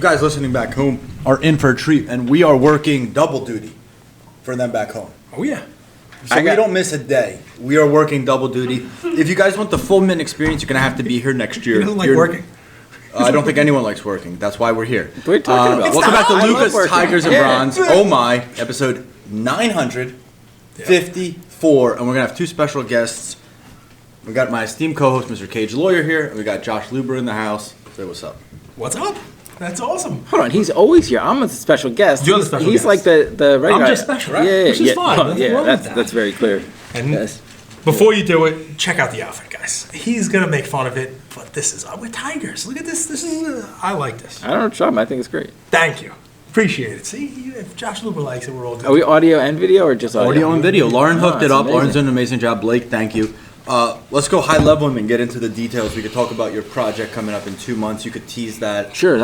guys listening back home are in for a treat, and we are working double duty for them back home. Oh, yeah. So we don't miss a day. We are working double duty. If you guys want the full Mint experience, you're going to have to be here next year. He doesn't like working. I don't think anyone likes working. That's why we're here. What are you talking about? Welcome back to I love Lucas working. Tigers and Bronze. Oh my, episode 954, and we're going to have two special guests. We got my esteemed co-host, Mr. Cage Lawyer here, and we got Josh Luber in the house. Say what's up. What's up? That's awesome. Hold on, he's always here. I'm a special guest. You're the special He's guest. like the regular. I'm just special, right? Yeah, Which is fine. Nothing yeah, wrong with that. that's very clear. And yes. before you do it, check out the outfit, guys. He's going to make fun of it, but this is, we're Tigers. Look at this. This is, I like this. I don't know, Trump. I think it's great. Thank you. Appreciate it. See, if Josh Luber likes it, we're all good. Are we audio and video or just audio? Audio and video. Lauren hooked it up. amazing. Lauren's done an amazing job. Blake, thank you. Let's go high level and then get into the details. We could talk about your project coming up in 2 months. You could tease that. Sure.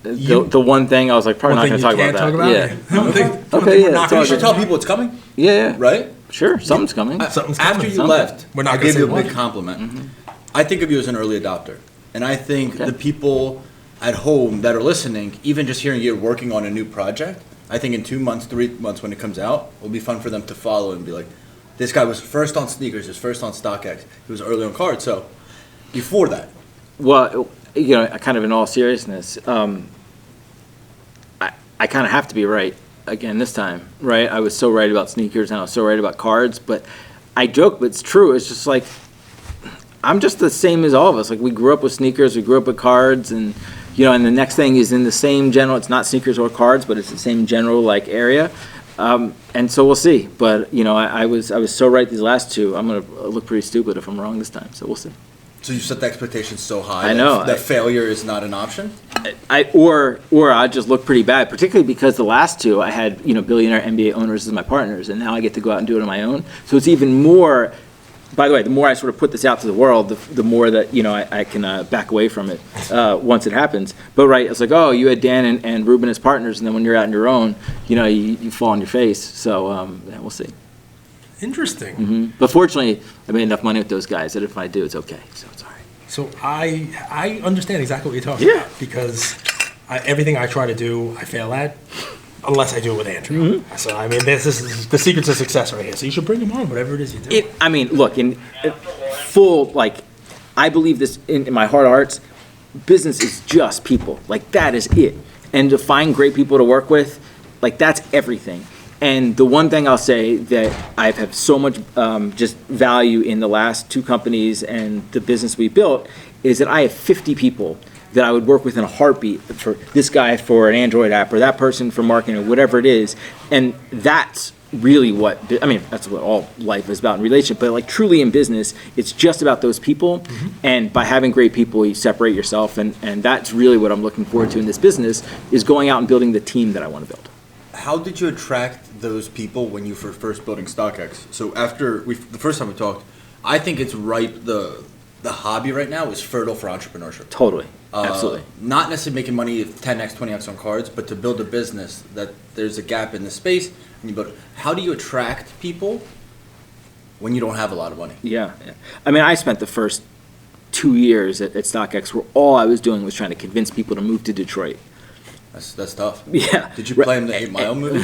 The one thing I was like probably not going to talk about that. Yeah. Okay, yeah. Not you should tell people it's coming, Yeah. right? Sure. Something's coming. Something's After coming. you Something. left, We're not I gonna gave say you a what. big compliment. I think of you as an early adopter. And I think the people at home that are listening, even just hearing you're working on a new project, I think in 2 months, 3 months when it comes out, it'll be fun for them to follow and be like, this guy was first on sneakers, he was first on StockX, he was early on cards. So before that, Well, kind of in all seriousness, I kind of have to be right again this time, right? I was so right about sneakers and I was so right about cards, but I joke, but it's true. It's just like, I'm just the same as all of us. Like, we grew up with sneakers, we grew up with cards, and, and the next thing is in the same general, it's not sneakers or cards, but it's the same general, like, area. And so we'll see. But, I was so right these last two. I'm going to look pretty stupid if I'm wrong this time, so we'll see. so you set the expectations so high I know. that failure is not an option? Or I just look pretty bad, particularly because the last two I had, billionaire NBA owners as my partners, and now I get to go out and do it on my own. So it's even more. By the way, the more I sort of put this out to the world, the more that I can back away from it once it happens. But right, it's like, oh, you had Dan and Ruben as partners, and then when you're out on your own, you fall on your face. So yeah, we'll see. Interesting. But fortunately, I made enough money with those guys that if I do, it's okay. So it's all right. So I understand exactly what you're talking Yeah. about because everything I try to do, I fail at, unless I do it with Andrew. So, I mean, this is the secret to success right here. So you should bring him on, whatever it is you do. Look, in full, I believe this in my heart of hearts, business is just people. Like, that is it. And to find great people to work with, that's everything. And the one thing I'll say that I've had so much just value in the last two companies and the business we built is that I have 50 people that I would work with in a heartbeat for this guy for an Android app or that person for marketing or whatever it is. And that's really that's what all life is about in relationship, but truly in business, it's just about those people. And by having great people, you separate yourself. And that's really what I'm looking forward to in this business is going out and building the team that I want to build. How did you attract those people when you were first building StockX? So the first time we talked, I think it's ripe. The hobby right now is fertile for entrepreneurship. Totally. Absolutely. Not necessarily making money 10x, 20x on cards, but to build a business that there's a gap in the space. And you build. How do you attract people when you don't have a lot of money? Yeah. I mean, I spent the first 2 years at StockX where all I was doing was trying to convince people to move to Detroit. That's tough. Yeah. Did you play in the 8 Mile movie?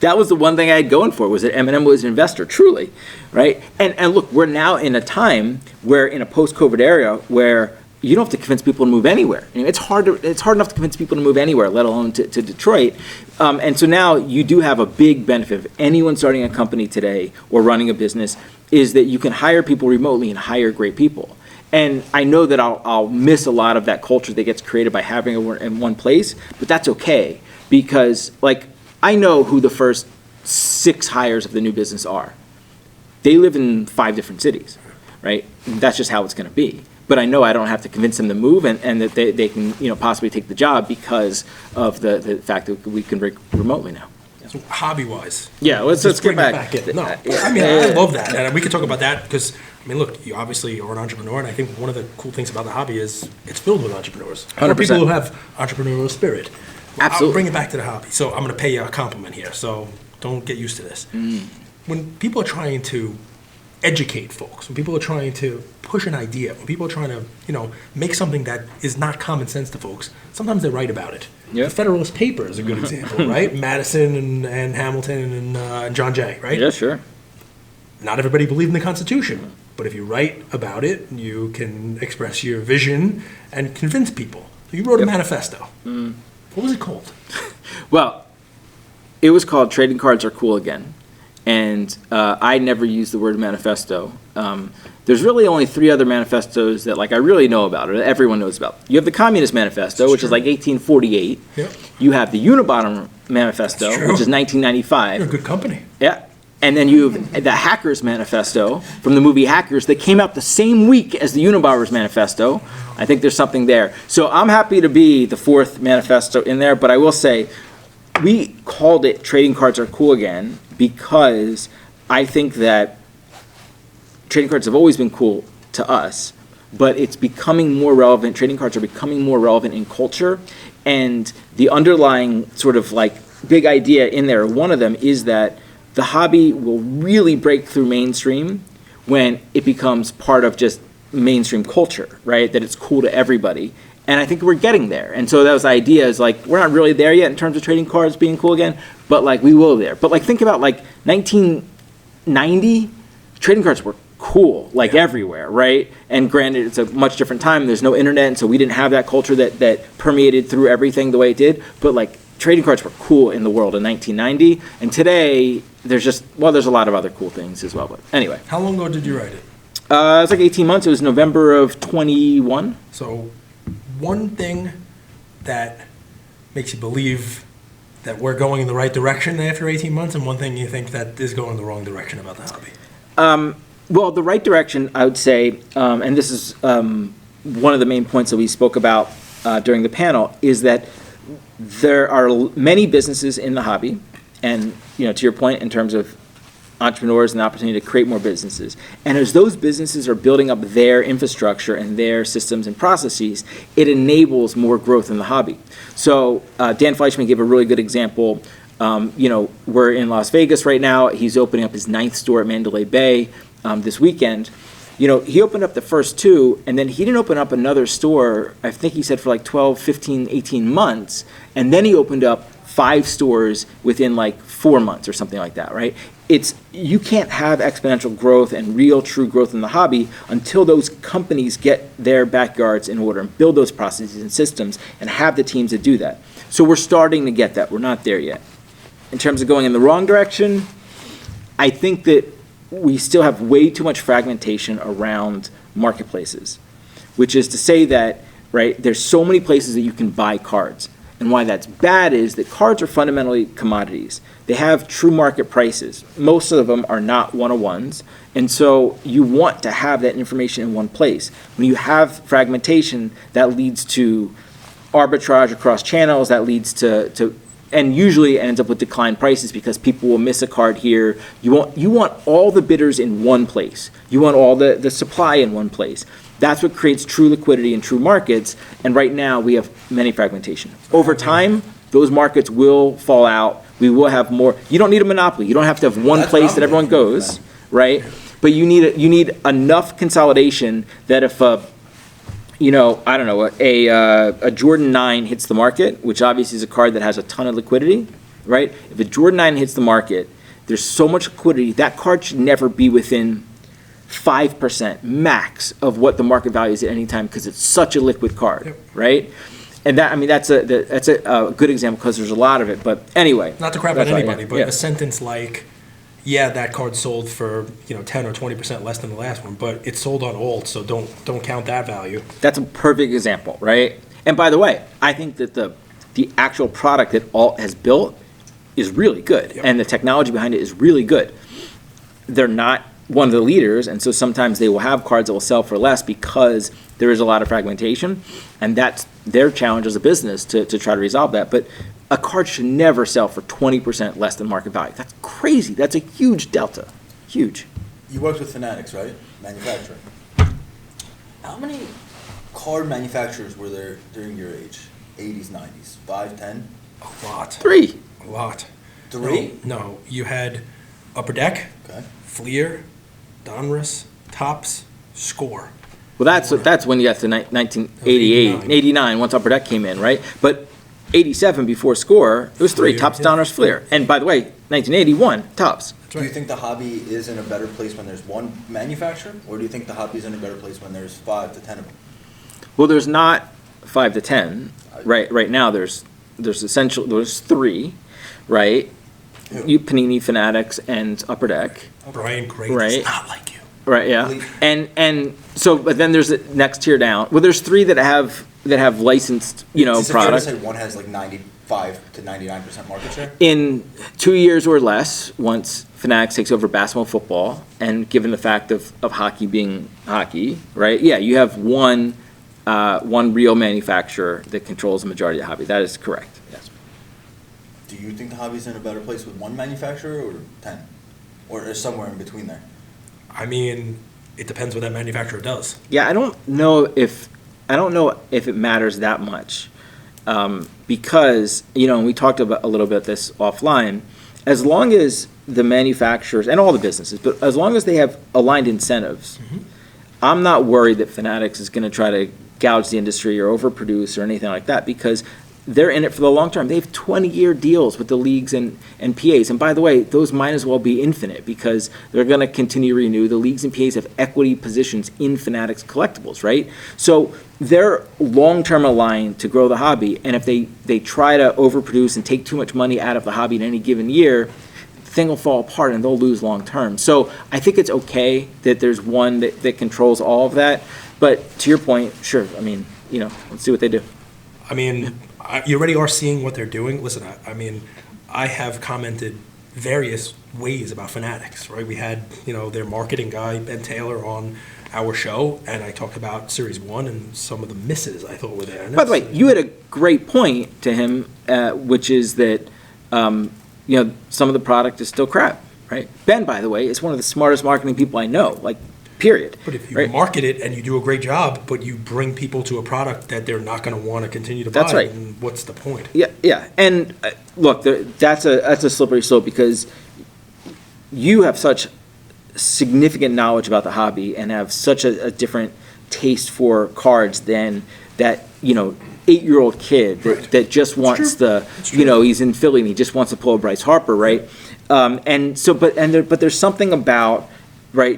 That was the one thing I had going for was that Eminem was an investor, truly, right? And look, we're now in a time where in a post-COVID era where you don't have to convince people to move anywhere. I mean, it's hard enough to convince people to move anywhere, let alone to Detroit. And so now you do have a big benefit of anyone starting a company today or running a business is that you can hire people remotely and hire great people. And I know that I'll miss a lot of that culture that gets created by having it in one place, but that's okay because I know who the first 6 hires of the new business are. They live in 5 different cities, right? And that's just how it's going to be. But I know I don't have to convince them to move and that they can possibly take the job because of the fact that we can work remotely now. So hobby-wise. Yeah, let's bring get it back. in. No, I mean, I love that. And we could talk about that because, look, you obviously are an entrepreneur, and I think one of the cool things about the hobby is it's filled with entrepreneurs. 100%. Or people who have entrepreneurial spirit. Absolutely. I'll bring it back to the hobby. So I'm going to pay you a compliment here, so don't get used to this. When people are trying to educate folks, when people are trying to push an idea, when people are trying to, make something that is not common sense to folks, sometimes they write about it. Yep. The Federalist Paper is a good example, right? Madison and Hamilton and John Jay, right? Yeah, sure. Not everybody believed in the Constitution, but if you write about it, you can express your vision and convince people. So you wrote a manifesto. What was it called? Well, it was called Trading Cards Are Cool Again. And I never used the word manifesto. There's really only 3 other manifestos that I really know about, or that everyone knows about. You have the Communist Manifesto, which is 1848. Yep. You have the Unabomber Manifesto, That's true. which is 1995. You're a good company. Yeah. And then you have the Hackers Manifesto from the movie Hackers that came out the same week as the Unabomber's Manifesto. I think there's something there. So I'm happy to be the 4th manifesto in there, but I will say we called it Trading Cards Are Cool Again because I think that trading cards have always been cool to us, but it's becoming more relevant. Trading cards are becoming more relevant in culture, and the underlying sort of big idea in there, one of them is that the hobby will really break through mainstream when it becomes part of just mainstream culture, right? That it's cool to everybody. And I think we're getting there. And so that was the idea is we're not really there yet in terms of trading cards being cool again, but we will there. But think about 1990, trading cards were cool, everywhere, right? And granted, it's a much different time. There's no internet, and so we didn't have that culture that permeated through everything the way it did. But trading cards were cool in the world in 1990. And today, there's there's a lot of other cool things as well. But anyway. How long ago did you write it? It was 18 months. It was November of 21. So one thing that makes you believe that we're going in the right direction after 18 months, and one thing you think that is going in the wrong direction about the hobby. Well, the right direction, I would say, and this is one of the main points that we spoke about during the panel, is that there are many businesses in the hobby, and to your point, in terms of entrepreneurs and the opportunity to create more businesses. And as those businesses are building up their infrastructure and their systems and processes, it enables more growth in the hobby. So Dan Fleischman gave a really good example. We're in Las Vegas right now. He's opening up his 9th store at Mandalay Bay this weekend. He opened up the first 2, and then he didn't open up another store, I think he said for 12, 15, 18 months, and then he opened up 5 stores within 4 months or something like that, right? You can't have exponential growth and real true growth in the hobby until those companies get their backyards in order and build those processes and systems and have the teams that do that. So we're starting to get that. We're not there yet. In terms of going in the wrong direction, I think that we still have way too much fragmentation around marketplaces, which is to say that, right, there's so many places that you can buy cards. And why that's bad is that cards are fundamentally commodities. They have true market prices. Most of them are not one-on-ones. And so you want to have that information in one place. When you have fragmentation, that leads to arbitrage across channels, that leads to and usually ends up with declined prices because people will miss a card here. You want all the bidders in one place. You want all the supply in one place. That's what creates true liquidity in true markets, and right now we have many fragmentation. Over time, those markets will fall out. We will have more. You don't need a monopoly. You don't have to have one place that everyone goes, right? But you need enough consolidation that if a Jordan 9 hits the market, which obviously is a card that has a ton of liquidity, right? If a Jordan 9 hits the market, there's so much liquidity, that card should never be within 5% max of what the market value is at any time because it's such a liquid card, right? And that's a good example because there's a lot of it. But anyway, not to crap on anybody, but yeah. a sentence like, "Yeah, that card sold for 10 or 20% less than the last one, but it sold on alt, so don't count that value." That's a perfect example, right? And by the way, I think that the actual product that alt has built is really good, and the technology behind it is really good. They're not one of the leaders, and so sometimes they will have cards that will sell for less because there is a lot of fragmentation, and that's their challenge as a business to try to resolve that. But a card should never sell for 20% less than market value. That's crazy. That's a huge delta. Huge. You worked with Fanatics, right? Manufacturing. How many card manufacturers were there during your age? 80s, 90s? 5, 10? A lot. 3. A lot. 3? No, you had Upper Deck, Okay. Fleer, Donruss, Topps, Score. Well, that's when you got to 1988, 89. 89, once Upper Deck came in, right? But 87 before Score, it was three, Fleer, Topps, yeah. Donruss, Fleer. And by the way, 1981, Topps. Do you think the hobby is in a better place when there's one manufacturer, or do you think the hobby's in a better place when there's 5 to 10 of them? Well, there's not 5 to 10. Right now, there's three, right? Who? You, Panini, Fanatics, and Upper Deck. Brian Gray Right. is not like you. Right, yeah. Believe- And so, but then there's the next tier down. Well, there's three that have licensed, Is it fair to product. say one has like 95 to 99% market share? In 2 years or less, once Fanatics takes over basketball, football, and given the fact of hockey being hockey, right? Yeah, you have one real manufacturer that controls the majority of the hobby. That is correct, yes. Do you think the hobby's in a better place with one manufacturer or 10? Or is somewhere in between there? I mean, it depends what that manufacturer does. Yeah, I don't know if it matters that much, because, and we talked about a little bit this offline, as long as the manufacturers, and all the businesses, but as long as they have aligned incentives, I'm not worried that Fanatics is gonna try to gouge the industry or overproduce or anything like that, because they're in it for the long term. They have 20-year deals with the leagues and PAs. And by the way, those might as well be infinite, because they're going to continue to renew. The leagues and PAs have equity positions in Fanatics collectibles, right? So they're long-term aligned to grow the hobby. And if they try to overproduce and take too much money out of the hobby in any given year, the thing will fall apart and they'll lose long-term. So I think it's okay that there's one that controls all of that. But to your point, sure, I mean, let's see what they do. I mean, you already are seeing what they're doing. Listen, I mean, I have commented various ways about Fanatics, right? We had, their marketing guy, Ben Taylor, on our show, and I talked about Series 1 and some of the misses I thought were there. And By the way, that's- you had a great point to him, which is that, some of the product is still crap, right? Ben, by the way, is one of the smartest marketing people I know, like, period. But if you right? market it and you do a great job, but you bring people to a product that they're not going to want to continue to buy, That's right. then what's the point? Yeah, and look, that's a slippery slope, because you have such significant knowledge about the hobby and have such a different taste for cards than that, 8-year-old kid that just wants he's in Philly and he just wants to pull a Bryce Harper, right? And so, but there's something about, right,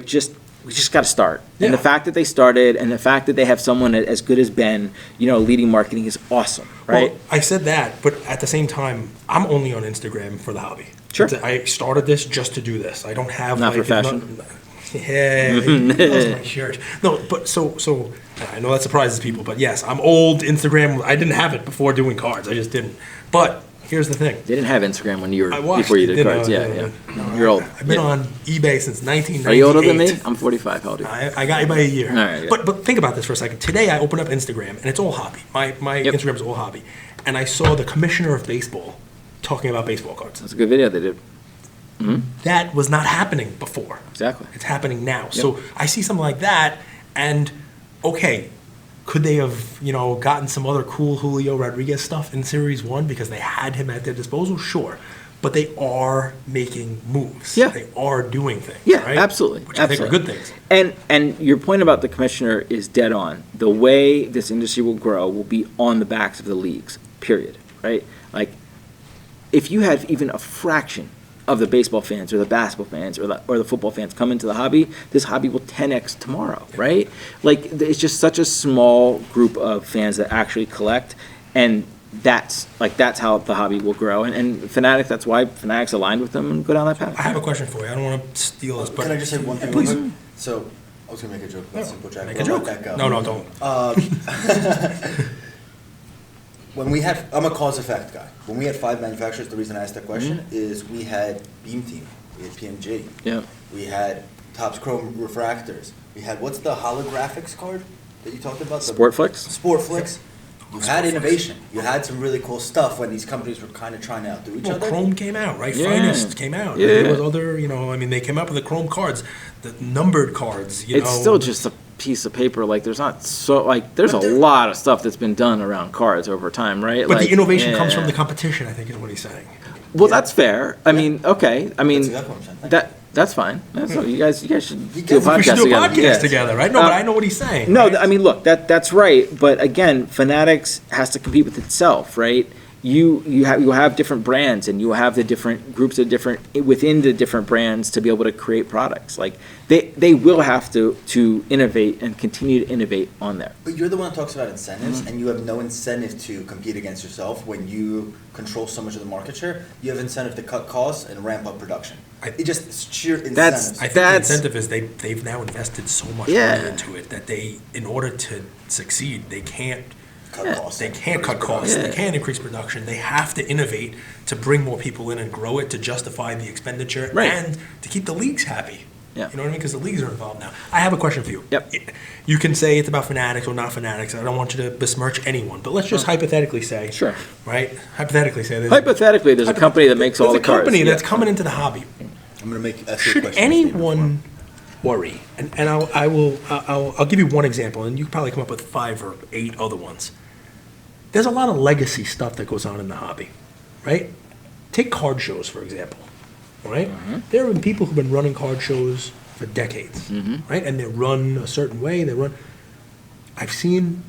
we just got to start. And the Yeah. fact that they started and the fact that they have someone as good as Ben, leading marketing is awesome, right? Well, I said that, but at the same time, I'm only on Instagram for the hobby. Sure. I started this just to do this. I don't have Not for it's fashion? Yeah, that was my shirt. No, but so I know that surprises people, but yes, I'm old. Instagram, I didn't have it before doing cards. I just didn't. But here's the thing. They didn't have Instagram when you were I watched. before you did it, cards. no, Yeah. no, You're old. I've been Yeah. on eBay since 1998. Are you older than me? I'm 45. How old are you? I got you by a year. All right, yeah. But think about this for a second. Today I opened up Instagram and it's all hobby. My Yep. Instagram is all hobby, and I saw the commissioner of baseball talking about baseball cards. That's a good video they did. That was not happening before. Exactly. It's happening now. So I see something like that, and okay, could they have, gotten some other cool Julio Rodriguez stuff in Series 1 because they had him at their disposal? Sure. But they are making moves. Yeah. They are doing things. Yeah, right? absolutely. Which I think are absolutely. good things. And your point about the commissioner is dead on. The way this industry will grow will be on the backs of the leagues, period, right? Like, if you have even a fraction of the baseball fans or the basketball fans or the football fans come into the hobby, this hobby will 10x tomorrow, right? Like, it's just such a small group of fans that actually collect, and that's how the hobby will grow. And Fanatics, that's why Fanatics aligned with them and go down that path. I have a question for you. I don't want to steal this, but Can I just say one thing? Please. real quick? So, I was going to make a joke about Simple Jack. Make but a I'll joke. let that go. No, don't. When we had, I'm a cause effect guy. When we had 5 manufacturers, the reason I asked that question is we had Beam Team, we had PMG, Yeah. we had Topps Chrome Refractors, we had, what's the holographics card that you talked about? The Sportflix? Sportflix. You had innovation. You had some really cool stuff when these companies were kind of trying to outdo each Well, other. Chrome came out, right? Yeah. Finest came out. Yeah. There was other, they came up with the Chrome cards, the numbered cards, It's still just a piece of paper. Like, there's not there's a lot of stuff that's been done around cards over time, right? But Like, the innovation comes yeah. from the competition, I think is what he's saying. Well, that's fair. I mean, okay. I mean, That's exactly what I'm saying. Thank that's fine. That's you guys should do a guys- podcast We should do a together. podcast Yeah. together, right? No, but I know what he's saying. No, right? I mean, look, that's right. But again, Fanatics has to compete with itself, right? You have different brands, and you have the different groups of different within the different brands to be able to create products. Like they will have to innovate and continue to innovate on there. But you're the one that talks about incentives, and you have no incentive to compete against yourself when you control so much of the market share. You have incentive to cut costs and ramp up production. It just it's sheer incentives. I think That's- the incentive is they've now invested so much Yeah. money into it that in order to succeed, they can't cut costs. They can't cut costs. Yeah. They can't increase production. They have to innovate to bring more people in and grow it to justify the expenditure Right. and to keep the leagues happy. Yeah. You know what I mean? Because the leagues are involved now. I have a question for you. Yep. You can say it's about Fanatics or not Fanatics. I don't want you to besmirch anyone, but let's just hypothetically say. Sure. Right? Hypothetically say. Hypothetically, there's a company that makes all the There's a cars. company that's Yeah. coming into the hobby. I'm going to make a Should anyone worry? And I'll give you one example, and you can probably come up with 5 or 8 other ones. There's a lot of legacy stuff that goes on in the hobby, right? Take card shows, for example, right? There have been people who've been running card shows for decades, right? And they run a certain way. I've seen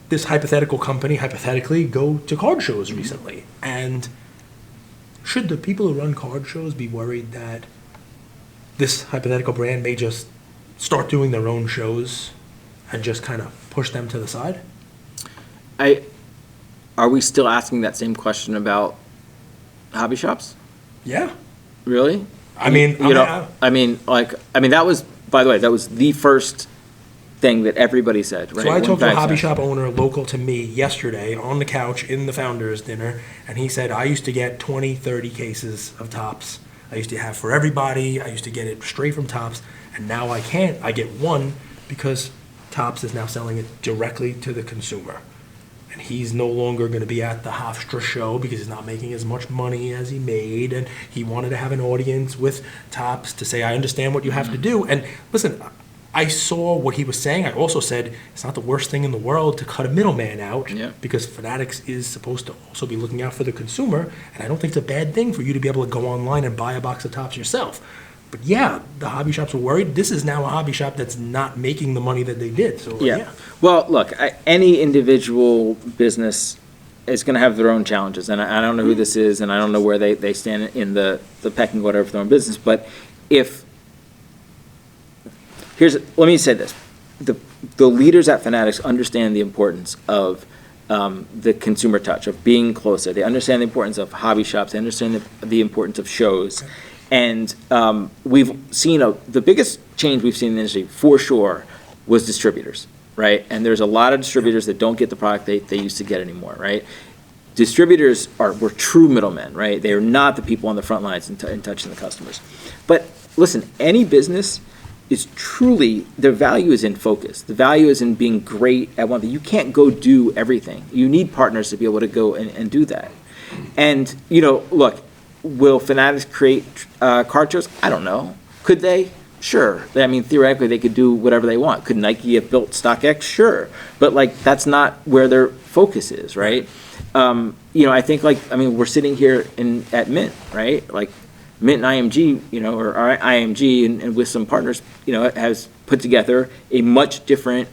this hypothetical company, hypothetically, go to card shows recently. And should the people who run card shows be worried that this hypothetical brand may just start doing their own shows and just kind of push them to the side? Are we still asking that same question about hobby shops? Yeah. Really? I mean, that was, by the way, that was the first thing that everybody said, right? So I When talked to a Fags hobby said- shop owner local to me yesterday on the couch in the founders dinner, and he said, I used to get 20, 30 cases of Tops. I used to have for everybody. I used to get it straight from Tops, and now I can't. I get one because Tops is now selling it directly to the consumer. And he's no longer going to be at the Hofstra show because he's not making as much money as he made. And he wanted to have an audience with Tops to say, I understand what you have to do. And listen, I saw what he was saying. I also said it's not the worst thing in the world to cut a middleman out Yeah. because Fanatics is supposed to also be looking out for the consumer. And I don't think it's a bad thing for you to be able to go online and buy a box of Tops yourself. But yeah, the hobby shops were worried. This is now a hobby shop that's not making the money that they did. So Yeah. Well, look, any individual business is going to have their own challenges, and I don't know who this is, and I don't know where they stand in the pecking order of their own business, but let me say this. The leaders at Fanatics understand the importance of the consumer touch, of being closer. They understand the importance of hobby shops. They understand the importance of shows. And we've seen the biggest change we've seen in the industry, for sure, was distributors, right? And there's a lot of distributors that don't get the product they used to get anymore, right? Distributors were true middlemen, right? They are not the people on the front lines in touching the customers. But listen, any business is truly, their value is in focus. The value is in being great at one thing. You can't go do everything. You need partners to be able to go and do that. And, look, will Fanatics create card shows? I don't know. Could they? Sure. I mean, theoretically, they could do whatever they want. Could Nike have built StockX? Sure. But, that's not where their focus is, right? I think, we're sitting here at Mint, right? Mint and IMG, or IMG and with some partners, has put together a much different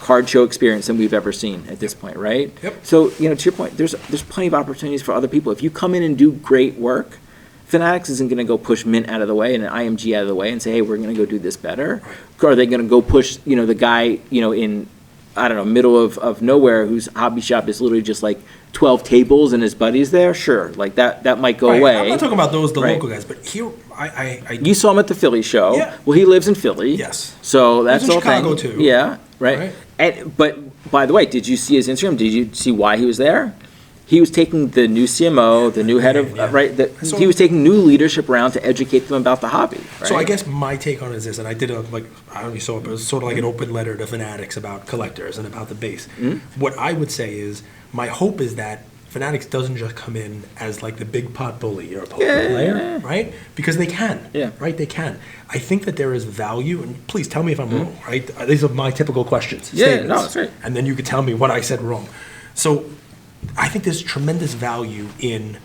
card show experience than we've ever seen at this point, right? Yep. So, to your point, there's plenty of opportunities for other people. If you come in and do great work, Fanatics isn't going to go push Mint out of the way and an IMG out of the way and say, hey, we're going to go do this better. Or are they going to go push, the guy, in, I don't know, middle of nowhere whose hobby shop is literally just 12 tables and his buddies there? Sure, that might go Right. away. I'm not talking about the Right. local guys, but here, I You saw him at the Philly show. Yeah. Well, he lives in Philly. Yes. So that's Lives in all Chicago, thing. too. Yeah, right. Right. But by the way, did you see his Instagram? Did you see why he was there? He was taking the new CMO, the new head of, Yeah. right? So- He was taking new leadership around to educate them about the hobby. Right? So I guess my take on it is this, and I did I don't know if you saw it, but it was sort of like an open letter to Fanatics about collectors and about the base. What I would say is, my hope is that Fanatics doesn't just come in as the big pot bully or a poker player, right? Because they can, Yeah. right? They can. I think that there is value, and please tell me if I'm wrong, right? These are my typical questions, Yeah, statements, no, that's right. and then you could tell me what I said wrong. So I think there's tremendous value in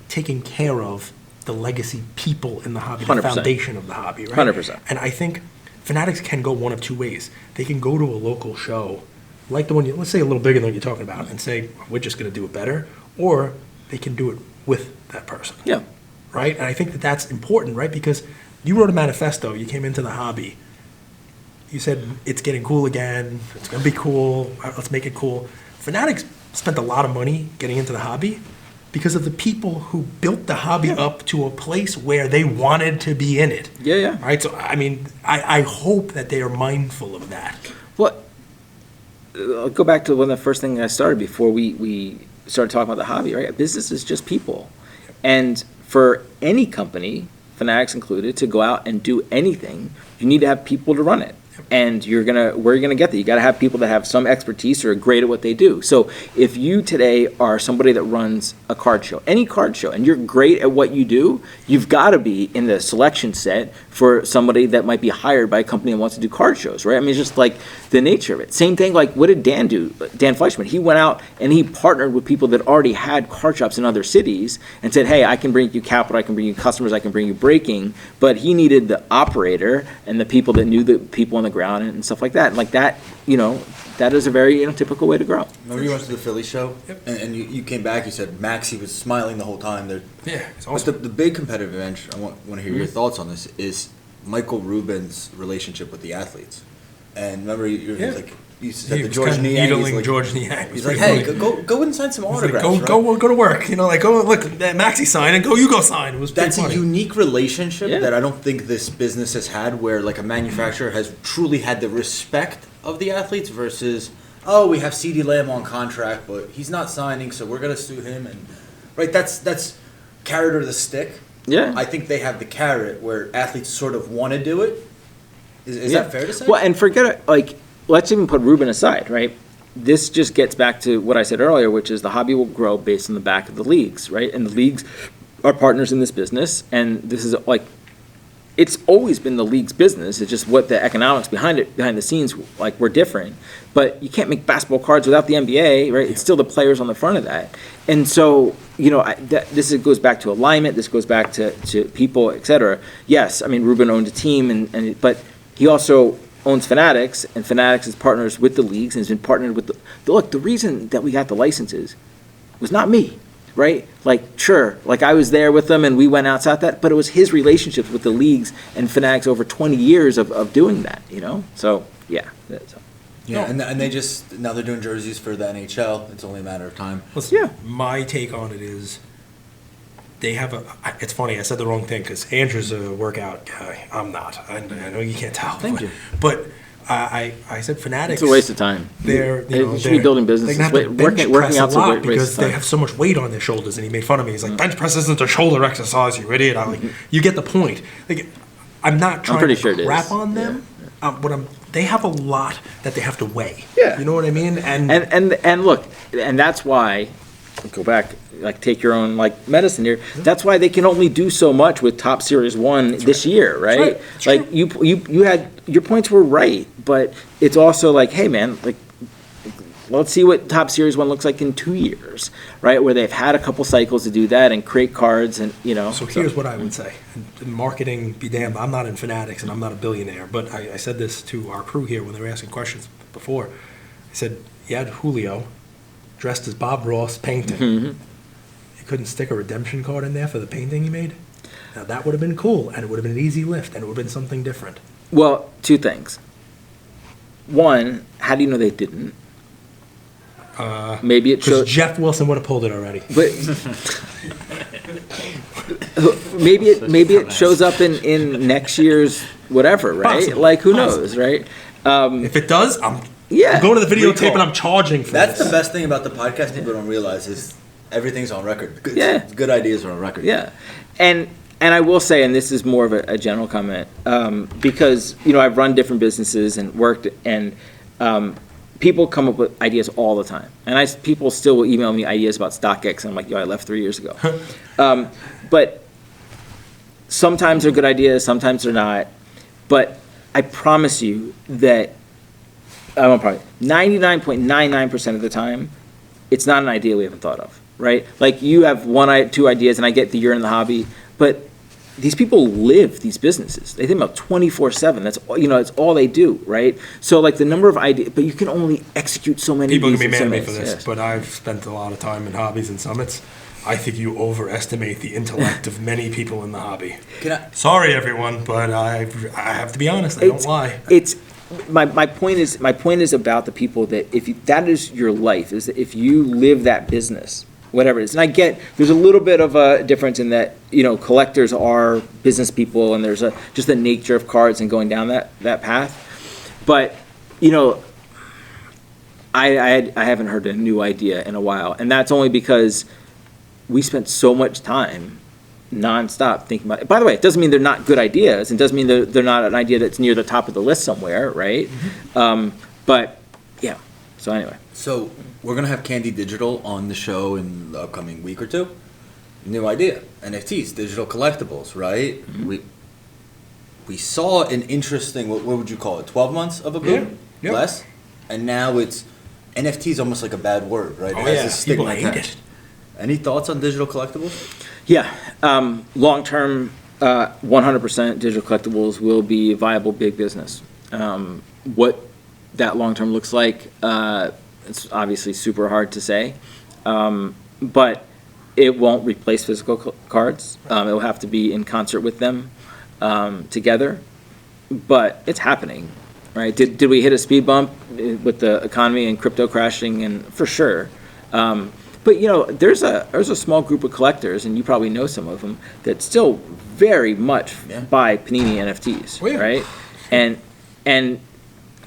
taking care of the legacy people in the hobby, the 100%. foundation of the hobby, right? 100%. And I think Fanatics can go one of two ways. They can go to a local show, like the one, let's say a little bigger than what you're talking about, and say, we're just going to do it better, or they can do it with that person. Yeah. Right? And I think that that's important, right? Because you wrote a manifesto, you came into the hobby, you said, it's getting cool again, it's going to be cool, let's make it cool. Fanatics spent a lot of money getting into the hobby because of the people who built the hobby up to a place where they wanted to be in it. Yeah, yeah. Right? So, I mean, I hope that they are mindful of that. Well, I'll go back to one of the first things I started before we started talking about the hobby, right? Business is just people. And for any company, Fanatics included, to go out and do anything, you need to have people to run it. And where are you gonna get that? You gotta have people that have some expertise or are great at what they do. So if you today are somebody that runs a card show, any card show, and you're great at what you do, you've gotta be in the selection set for somebody that might be hired by a company that wants to do card shows, right? I mean, it's just like the nature of it. Same thing, like what did Dan do? Dan Fleischman, he went out and he partnered with people that already had card shops in other cities and said, hey, I can bring you capital, I can bring you customers, I can bring you breaking, but he needed the operator and the people that knew the people on the ground and stuff like that. Like that, that is a very typical way to grow. Remember you went to the Philly show? Yep. And you came back, you said Maxie was smiling the whole time. Yeah, it's But awesome. the big competitive advantage, I want to hear your thoughts on this, is Michael Rubin's relationship with the athletes. And remember, Yeah. you said He the was George kinda Niang. needling George Niang. It was He's like, pretty hey, funny. go and sign some He's like, autographs. go to work. Go look, Maxi sign and you go sign. It was pretty That's funny. a unique relationship Yeah. that I don't think this business has had, where like a manufacturer has truly had the respect of the athletes versus, oh, we have CeeDee Lamb on contract, but he's not signing, so we're gonna sue him. And right, that's carrot or the stick. Yeah. I think they have the carrot where athletes sort of want to do it. Is Yeah. that fair to say? Well, and forget it, let's even put Ruben aside, right? This just gets back to what I said earlier, which is the hobby will grow based on the back of the leagues, right? And the leagues are partners in this business, and this is it's always been the league's business. It's just what the economics behind the scenes, were different. But you can't make basketball cards without the NBA, right? It's still the players on the front of that. And so, goes back to alignment. This goes back to people, et cetera. Yes, I mean, Ruben owned a team, but he also owns Fanatics, and Fanatics is partners with the leagues and has been partnered with the reason that we got the licenses was not me, right? I was there with them and we went outside that, but it was his relationships with the leagues and Fanatics over 20 years of doing that, So, yeah. yeah, and they just now they're doing jerseys for the NHL. It's only a matter of time. Listen, Yeah. my take on it is they have it's funny, I said the wrong thing because Andrew's a workout guy. I'm not. I know you can't tell. Thank you. But I said Fanatics. It's a waste of time. They should be building businesses. They have to bench Working press out's a a lot waste because of they time. have so much weight on their shoulders. And he made fun of me. He's like, bench press isn't a shoulder exercise, you idiot. You get the point. I'm not trying pretty to sure it is. crap on them. They have a lot that they have to weigh. Yeah. You know what I mean? And look, and that's why, go back, take your own medicine here. That's why they can only do so much with Top Series 1 this year, right? That's right. You had your points were right, but it's also hey man, let's see what Top Series 1 looks like in 2 years, right? Where they've had a couple cycles to do that and create cards and So here's what I would say. Marketing be damned. I'm not in Fanatics and I'm not a billionaire, but I said this to our crew here when they were asking questions before. I said, you had Julio dressed as Bob Ross painting. Mm-hmm. You couldn't stick a redemption card in there for the painting he made? Now that would have been cool and it would have been an easy lift and it would have been something different. Well, two things. One, how do you know they didn't? Maybe it Because shows. Jeff Wilson would have pulled it already. But maybe it shows up in next year's whatever, right? Possibly. Who knows, right? If it does, I'm Yeah. going to the videotape Recall. and I'm charging for That's this. the best thing about the podcast people don't realize is everything's on record. Yeah. Good ideas are on record. Yeah, and I will say, and this is more of a general comment, because I've run different businesses and worked, and people come up with ideas all the time, and people still will email me ideas about StockX, and I'm like, yo, I left 3 years ago. But sometimes they're good ideas, sometimes they're not. But I promise you that 99.99% of the time, it's not an idea we haven't thought of. right? Like you have two ideas, and I get that you're in the hobby, but these people live these businesses. They think about 24/7. That's it's all they do, right? So like the number of ideas, but you can only execute so many. People of can these be in mad at me so for many- this, but I've spent a lot of time in hobbies and summits. I think you overestimate the intellect of many people in the hobby. Can I? Sorry, everyone, but I have to be honest. I don't lie. It's my point is about the people that that is your life, is that if you live that business, whatever it is. And I get there's a little bit of a difference in that collectors are business people, and there's just the nature of cards and going down that path. But I haven't heard a new idea in a while, and that's only because we spent so much time nonstop thinking about it. By the way, it doesn't mean they're not good ideas. It doesn't mean they're not an idea that's near the top of the list somewhere, right? But yeah. So anyway. So we're gonna have Candy Digital on the show in the upcoming week or two. New idea, NFTs, digital collectibles, right? Mm-hmm. We saw an interesting, what would you call it? 12 months of a boom, Yeah. less, and now it's NFTs almost like a bad word, right? Oh, It has yeah. this stigma People hate attached. it. Any thoughts on digital collectibles? Yeah, long-term, 100% digital collectibles will be a viable big business. What that long-term looks like, it's obviously super hard to say, but it won't replace physical cards. It will have to be in concert with them together, but it's happening, right? Did we hit a speed bump with the economy and crypto crashing? And for sure. But there's a small group of collectors, and you probably know some of them, that still very much buy Panini NFTs, Oh, yeah. right?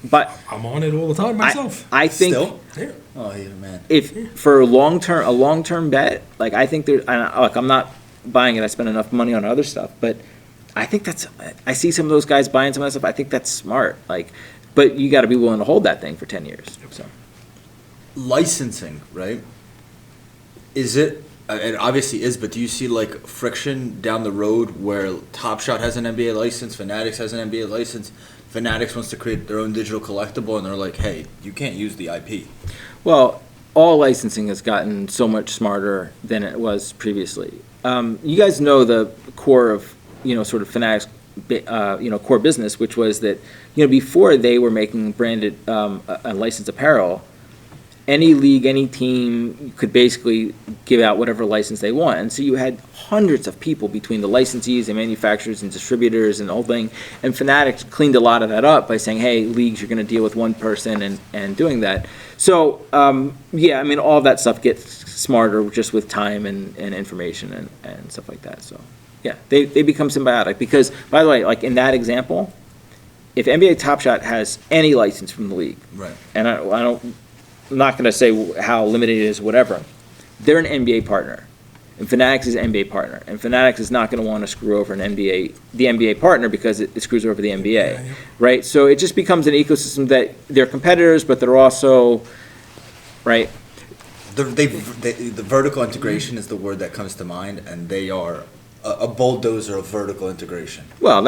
But I'm on it all the time myself. I think Still? Yeah. Oh, yeah, man. if for a long-term bet, like I think I'm not buying it. I spend enough money on other stuff, but I think I see some of those guys buying some of that stuff. I think that's smart. But you got to be willing to hold that thing for 10 years. So Licensing, right? Is it? It obviously is, but do you see like friction down the road where Top Shot has an NBA license, Fanatics has an NBA license, Fanatics wants to create their own digital collectible, and they're like, hey, you can't use the IP. Well, all licensing has gotten so much smarter than it was previously. You guys know the core of, sort of Fanatics, core business, which was that, before they were making branded licensed apparel, any league, any team could basically give out whatever license they want. And so you had hundreds of people between the licensees and manufacturers and distributors and the whole thing. And Fanatics cleaned a lot of that up by saying, hey, leagues, you're going to deal with one person and doing that. So, all of that stuff gets smarter just with time and information and stuff like that. So, yeah, they become symbiotic. Because, by the way, like in that example, if NBA Top Shot has any license from the league, Right. and I'm not going to say how limited it is, whatever. They're an NBA partner, and Fanatics is an NBA partner, and Fanatics is not going to want to screw over the NBA partner because it screws over the NBA, Yeah. right? So it just becomes an ecosystem that they're competitors, but they're also, right? The vertical integration is the word that comes to mind, and they are a bulldozer of vertical integration. Well,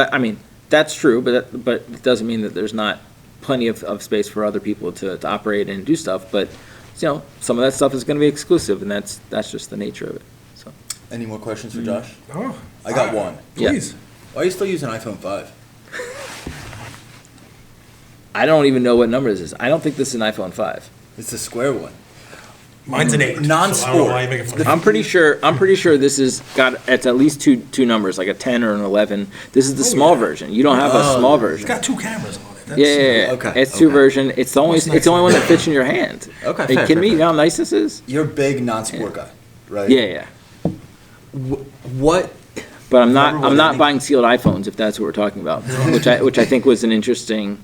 that's true, but it doesn't mean that there's not plenty of space for other people to operate and do stuff. But some of that stuff is going to be exclusive, and that's just the nature of it. So Any more questions for Josh? Oh, I got one. Please. Why are you still using iPhone 5? I don't even know what number this is. I don't think this is an iPhone 5. It's the square one. Mine's an 8. Non-sport. So I don't know why you make it fun. I'm pretty sure this is it's at least two numbers, like a 10 or an 11. This is the small yeah. version. You don't have a small It's version. got 2 cameras on it. That's, Yeah. Okay, It's two okay. version. It's the only What's it's the only nice? one that fits in your hand. Okay, Are you fair, kidding me? fair, You know how nice this is? You're a big non-sport guy, right? Yeah. What? But I'm Remember not what any- buying sealed iPhones if that's what we're talking about, which I think was an interesting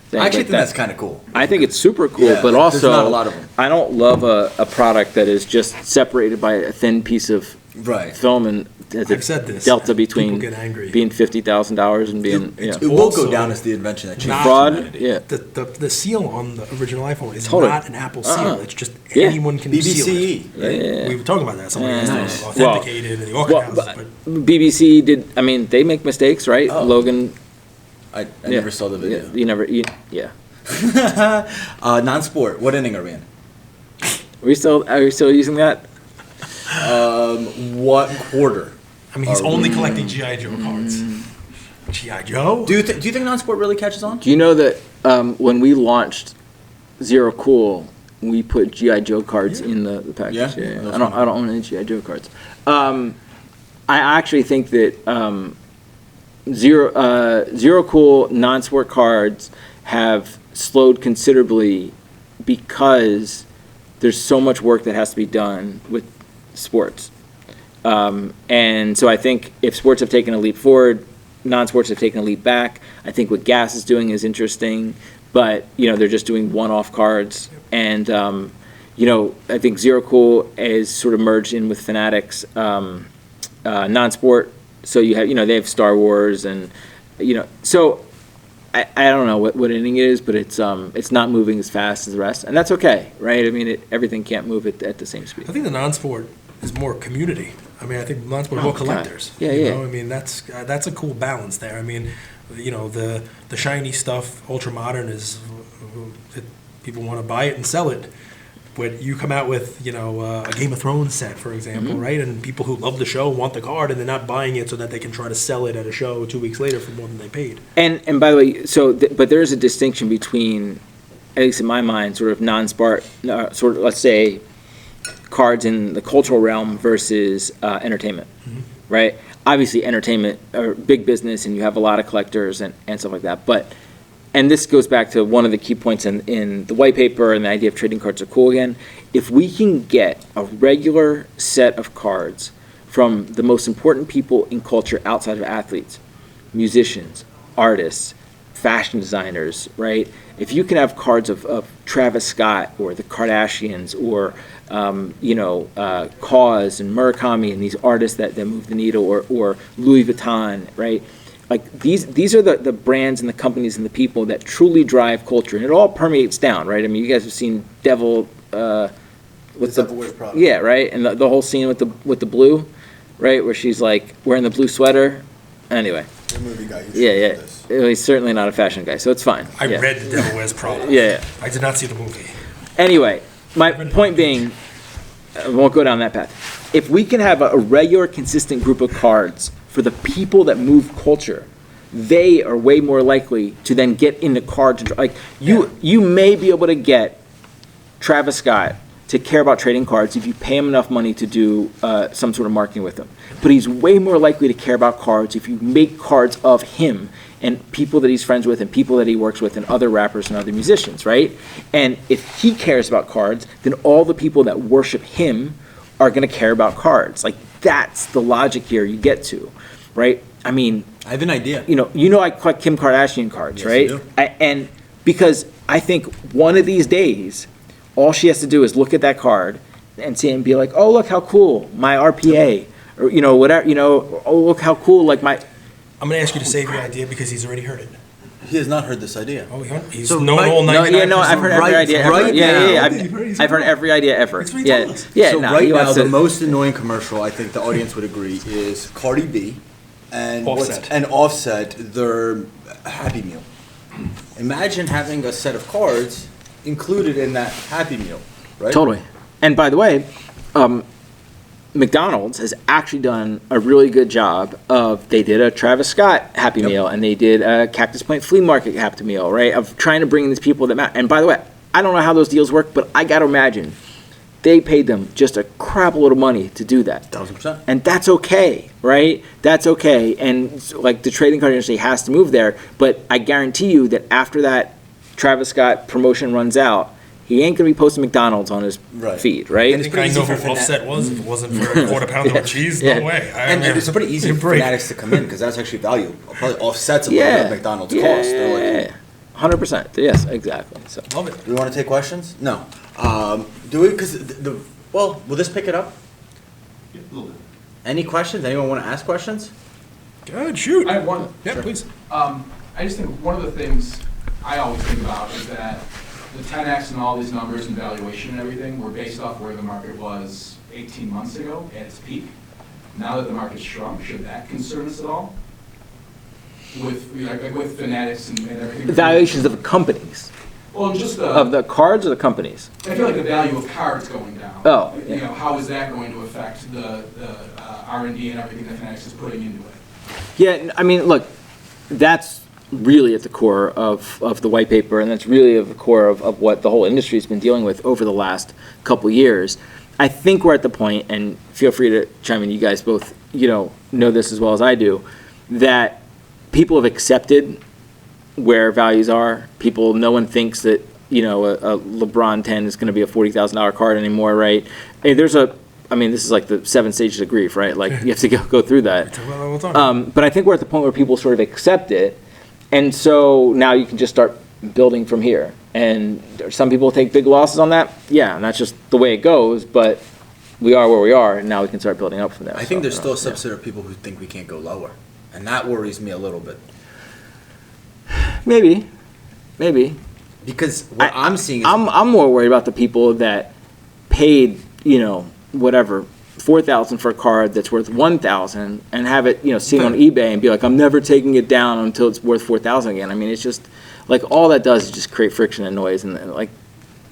thing. I actually Like think that's kind of cool. I think it's super cool, Yeah, but there's also not a lot of them. I don't love a product that is just separated by a thin piece of Right. film and has I've said this. delta People between get angry. being $50,000 and being It will go Also, down as the invention that changed not- fraud. humanity. Yeah. The seal on the original iPhone is Totally. not an Apple seal. It's just Yeah. anyone can seal it. BBCE, right? Yeah. We were talking about that. Somebody has Nice. to authenticate it in the orchid houses. But BBC did. I mean, they make mistakes, right? Oh. Logan. I Yeah. never saw the video. Yeah. Non-sport. What inning are we in? Are we still using that? What quarter? I mean, he's only collecting G.I. Joe cards. G.I. Joe? Do you think non-sport really catches on? Do you know that when we launched Zero Cool, we put GI Joe cards in the package? Yeah? I don't own any GI Joe cards. I actually think that Zero Cool non-sport cards have slowed considerably because there's so much work that has to be done with sports. And so I think if sports have taken a leap forward, non-sports have taken a leap back. I think what Gas is doing is interesting, but they're just doing one-off cards. And I think Zero Cool is sort of merged in with Fanatics non-sport. So you have they have Star Wars and so I don't know what inning it is, but it's not moving as fast as the rest, and that's okay, right? I mean, everything can't move at the same speed. I think the non-sport is more community. I mean, I think non-sport is more collectors. Yeah, you yeah. know? I mean, that's a cool balance there. I mean, the shiny stuff, ultra modern is people want to buy it and sell it. But you come out with, a Game of Thrones set, for example, right? And people who love the show want the card, and they're not buying it so that they can try to sell it at a show 2 weeks later for more than they paid. And by the way, but there is a distinction between, at least in my mind, sort of non-sport, sort of, let's say, cards in the cultural realm versus entertainment, right? Obviously, entertainment are big business, and you have a lot of collectors and stuff like that. And this goes back to one of the key points in the white paper and the idea of trading cards are cool again. If we can get a regular set of cards from the most important people in culture outside of athletes, musicians, artists, fashion designers, right? If you can have cards of Travis Scott or the Kardashians or KAWS and Murakami and these artists that move the needle or Louis Vuitton, right? Like these are the brands and the companies and the people that truly drive culture, and it all permeates down, right? I mean, you guys have seen Devil, what's Devil Wears Prada. Yeah, right, and the whole scene with the blue, right, where she's like wearing the blue sweater. Anyway, The movie guy. yeah. He's certainly not a fashion guy, so it's fine. I Yeah. read The Devil Wears Prada. Yeah. I did not see the movie. Anyway, my point being, I won't go down that path. If we can have a regular, consistent group of cards for the people that move culture, they are way more likely to then get into cards. Like you may be able to get Travis Scott to care about trading cards if you pay him enough money to do some sort of marketing with him. But he's way more likely to care about cards if you make cards of him and people that he's friends with and people that he works with and other rappers and other musicians, right? And if he cares about cards, then all the people that worship him are going to care about cards. Like that's the logic here you get to, right? I mean, I have an idea. I collect Kim Kardashian cards, Yes, right? you do. And because I think one of these days, all she has to do is look at that card and see it and be like, oh, look how cool, my RPA, or, whatever, oh, look how cool, like my... I'm going to ask you to save your idea because he's already heard it. He has not heard this idea. Oh, he's So known Mike- all No, 99%. I've heard every idea ever. right Yeah, now- I've heard every idea ever. That's what he told us. Yeah, So no, right he now, wants the to- most annoying commercial, I think the audience would agree, is Cardi B and Offset. Offset, their Happy Meal. Imagine having a set of cards included in that Happy Meal, right? Totally. And by the way, McDonald's has actually done a really good job they did a Travis Scott Happy Yep. Meal and they did a Cactus Point Flea Market Happy Meal, right? Of trying to bring in these people that matter. And by the way, I don't know how those deals work, but I got to imagine they paid them just a crap load of money to do that. 1000%. And that's okay, right? That's okay. And like the trading card industry has to move there. But I guarantee you that after that Travis Scott promotion runs out, he ain't going to be posting McDonald's on his Right. feed, right? And I it's think I pretty know easy who for Offset was if it wasn't for a quarter pounder of cheese. Yeah. No way. And it's pretty easy for break. Fanatics to come in because that's actually value. Probably offsets a little bit of McDonald's cost. They're like, 100%. Yes, exactly. So Love it. do we want to take questions? No. Do we? Because will this pick it up? Yeah, a little bit. Any questions? Anyone want to ask questions? Good, shoot. I have one. Yeah, please. I just think one of the things I always think about is that the 10x and all these numbers and valuation and everything were based off where the market was 18 months ago at its peak. Now that the market's shrunk, should that concern us at all? With Fanatics and everything? the valuations of companies. Well, just Of the cards or the companies? I feel like the value of cards going down. Oh, You yeah. know, how is that going to affect the R&D and everything that Fanatics is putting into it? Yeah, I mean, look, that's really at the core of the white paper, and that's really at the core of what the whole industry's been dealing with over the last couple years. I think we're at the point, and feel free to chime in, you guys both, know this as well as I do, that people have accepted where values are. No one thinks that, a LeBron 10 is going to be a $40,000 card anymore, right? Hey, this is like the 7 stages of grief, right? Like, you have to go through that. Talk about that all the time. But I think we're at the point where people sort of accept it, and so now you can just start building from here. And some people take big losses on that, yeah, and that's just the way it goes, but we are where we are, and now we can start building up from there. I think there's still a subset of people who think we can't go lower, and that worries me a little bit. Maybe. Because what I'm seeing is I'm more worried about the people that paid, whatever, $4,000 for a card that's worth $1,000 and have it, seen on eBay and be like, I'm never taking it down until it's worth $4,000 again. I mean, it's just like all that does is just create friction and noise and like.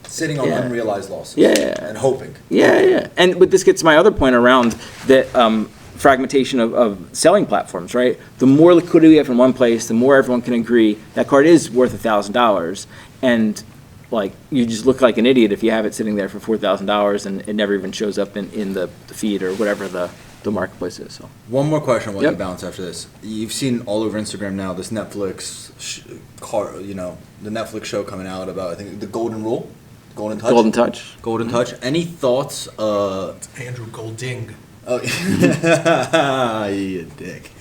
sitting on Yeah. unrealized losses. Yeah. And hoping. Yeah. But this gets to my other point around the fragmentation of selling platforms, right? The more liquidity we have in one place, the more everyone can agree that card is worth $1,000, and like you just look like an idiot if you have it sitting there for $4,000 and it never even shows up in the feed or whatever the marketplace is. So One more question while Yep. you bounce after this. You've seen all over Instagram now this Netflix, the Netflix show coming out about, I think, the Golden Rule? Golden Touch? Golden Touch. Golden Touch. Any thoughts? Andrew Golding. Oh, you dick.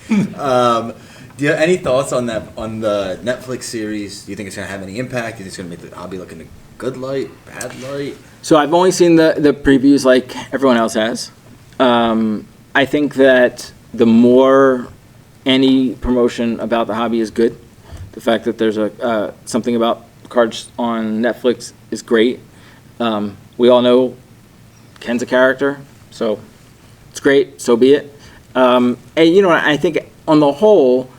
Do you have any thoughts on the Netflix series? Do you think it's going to have any impact? Do you think it's going to make the hobby look in a good light, bad light? So I've only seen the previews like everyone else has. I think that the more any promotion about the hobby is good. The fact that there's something about cards on Netflix is great. We all know Ken's a character, so it's great, so be it. And I think on the whole,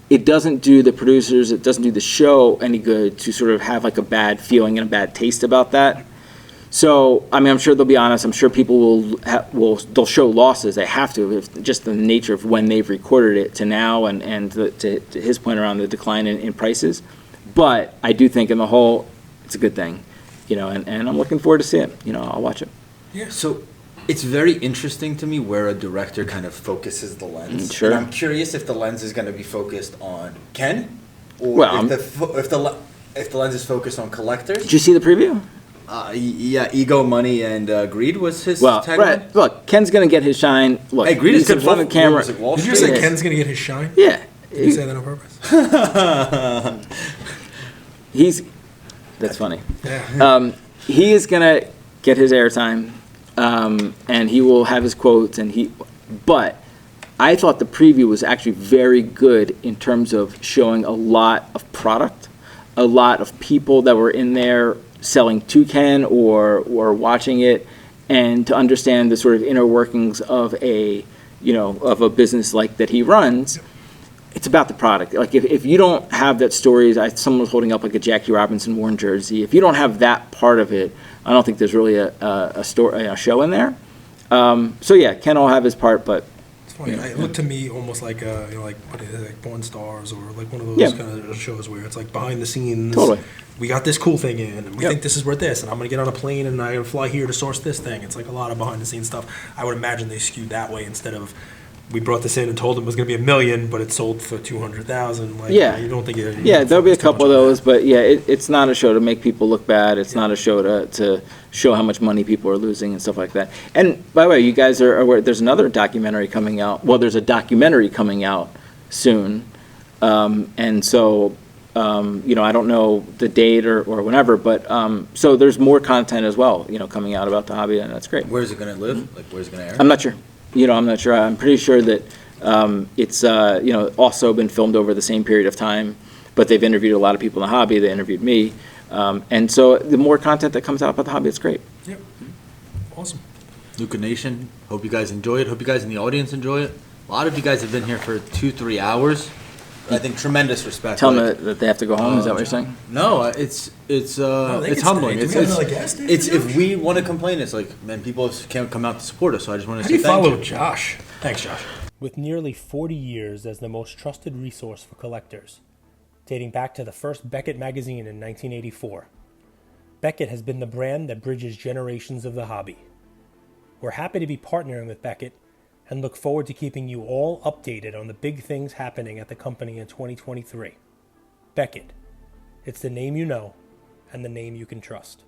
it doesn't do the producers, it doesn't do the show any good to sort of have like a bad feeling and a bad taste about that. So, I'm sure they'll be honest. I'm sure people they'll show losses. They have to, if just the nature of when they've recorded it to now, and to his point around the decline in prices. But I do think in the whole, it's a good thing, and I'm looking forward to seeing it. I'll watch it. Yeah. So it's very interesting to me where a director kind of focuses the lens. Sure. And I'm curious if the lens is going to be focused on Ken, or Well, if the lens is focused on collectors. Did you see the preview? Yeah, ego, money, and greed was his Well, tagline. right. Look, Ken's gonna get his shine. Look, Hey, greed is he's in good front of the camera. Wall Did you Street. say Yeah. Ken's gonna get his shine? Yeah. Did you say that on purpose? That's funny. Yeah. He is gonna get his airtime, and he will have his quotes, but I thought the preview was actually very good in terms of showing a lot of product, a lot of people that were in there selling to Ken or watching it, and to understand the sort of inner workings of a business like that he runs. It's about the product. Like if you don't have that story, someone was holding up like a Jackie Robinson worn jersey. If you don't have that part of it, I don't think there's really a show in there. So yeah, Ken will have his part, but It's funny. It looked to me almost like what is it, like Born Stars, or like one of those Yeah. kind of shows where it's like behind the scenes. Totally. We got this cool thing in, and we Yep. think this is worth this, and I'm gonna get on a plane and I'm gonna fly here to source this thing. It's like a lot of behind the scenes stuff. I would imagine they skewed that way instead of we brought this in and told them it was gonna be $1 million, but it sold for 200,000. Like, Yeah. you don't think it? yeah, there'll be a couple of too much on those, but yeah, it's not a show to make people look bad. It's not a show to show how much money people are losing and stuff like that. And by the way, you guys are aware there's another documentary coming out. Well, there's a documentary coming out soon, and so I don't know the date or whenever, but so there's more content as well, coming out about the hobby, and that's great. Where's it going to live? Like, where's it going to air? I'm not sure. I'm not sure. I'm pretty sure that it's also been filmed over the same period of time, but they've interviewed a lot of people in the hobby. They interviewed me, and so the more content that comes out about the hobby, it's great. Yep. Awesome. Luca Nation, hope you guys enjoy it. Hope you guys in the audience enjoy it. A lot of you guys have been here for 2-3 hours. I think, tremendous respect. Tell Like, them that they have to go home, is that what you're saying? No, it's they it's can humbling. stay. Do It's we have another guest, Dave, it's for if we want to complain, it's like, man, people can't come out to support us. So I just want to How say do you thank follow you. Josh? Thanks, Josh. With nearly 40 years as the most trusted resource for collectors, dating back to the first Beckett magazine in 1984, Beckett has been the brand that bridges generations of the hobby. We're happy to be partnering with Beckett and look forward to keeping you all updated on the big things happening at the company in 2023. Beckett. It's the name you know and the name you can trust.